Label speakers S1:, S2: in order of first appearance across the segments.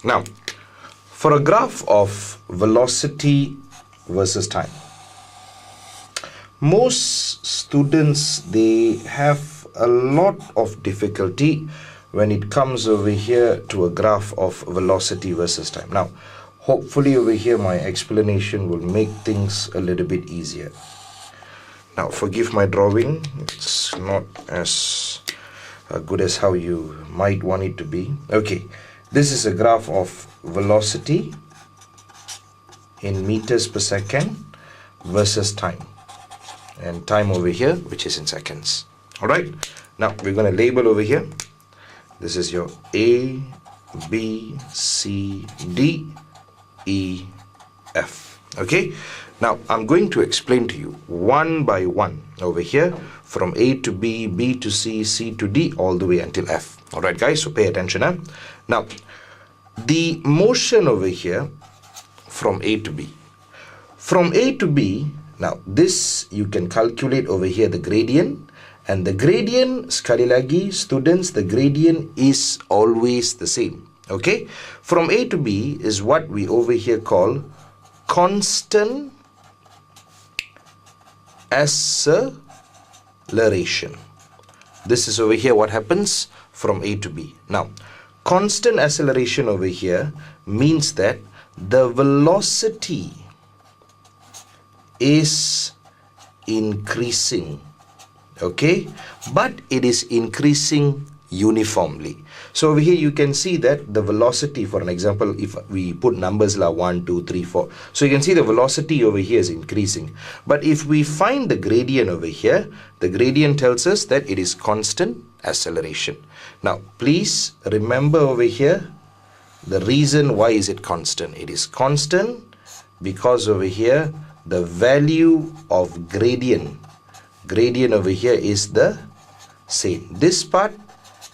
S1: Now, for a graph of velocity versus time, most students, they have a lot of difficulty when it comes over here to a graph of velocity versus time. Now, hopefully over here my explanation will make things a little bit easier. Now, forgive my drawing, it's not as good as how you might want it to be. Okay, this is a graph of velocity in meters per second versus time, and time over here, which is in seconds. All right, now we're going to label over here. This is your A, B, C, D, E, F. Okay, now I'm going to explain to you one by one over here from A to B, B to C, C to D, all the way until F. All right, guys, so pay attention. Now, the motion over here from A to B. From A to B, now this you can calculate over here the gradient. And the gradient, sekali lagi students, the gradient is always the same. Okay, from A to B is what we over here call constant acceleration. This is over here what happens from A to B. Now, constant acceleration over here means that the velocity is increasing. Okay, but it is increasing uniformly. So over here you can see that the velocity, for an example, if we put numbers like 1, 2, 3, 4, so you can see the velocity over here is increasing. But if we find the gradient over here, the gradient tells us that it is constant acceleration. Now please remember over here the reason why is it constant. It is constant because over here the value of gradient over here is the same. This part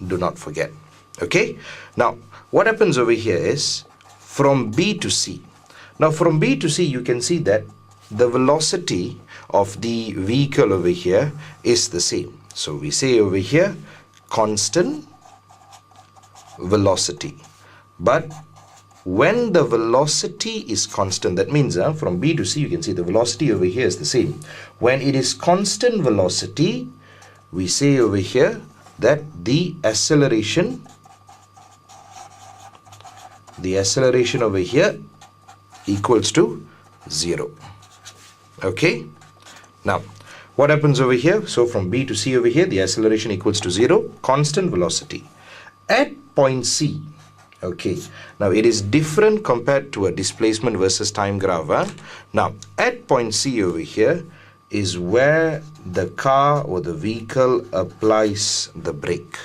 S1: do not forget. Okay, now what happens over here is from B to C. Now from B to C you can see that the velocity of the vehicle over here is the same. So we say over here constant velocity. But when the velocity is constant, that means from B to C you can see the velocity over here is the same. When it is constant velocity, we say over here that the acceleration over here equals to 0. Okay, now what happens over here? So from B to C over here, the acceleration equals to 0, constant velocity. At point C, okay, now it is different compared to a displacement versus time graph. Now at point C over here is where the car or the vehicle applies the brake.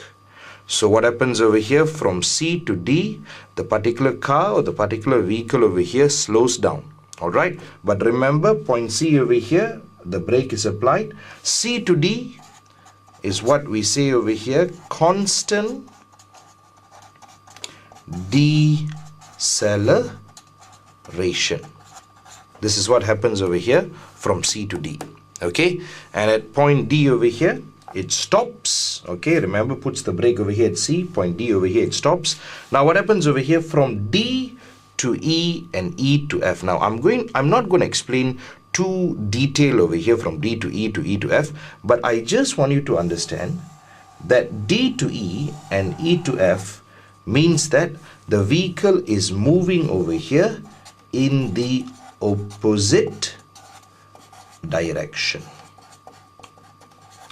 S1: So what happens over here from C to D, the particular car or the particular vehicle over here slows down. All right, but remember point C over here, the brake is applied. C to D is what we say over here constant deceleration. This is what happens over here from C to D. Okay, and at point D over here it stops. Okay, remember puts the brake over here at C, point D over here it stops. Now what happens over here from D to E and E to F? Now I'm not going to explain too detail over here from D to E to F, but I just want you to understand that D to E and E to F means that the vehicle is moving over here in the opposite direction.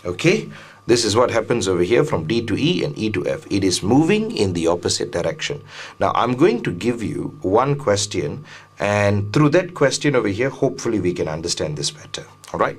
S1: Okay, this is what happens over here from D to E and E to F. It is moving in the opposite direction. Now I'm going to give you one question, and through that question over here hopefully we can understand this better. All right.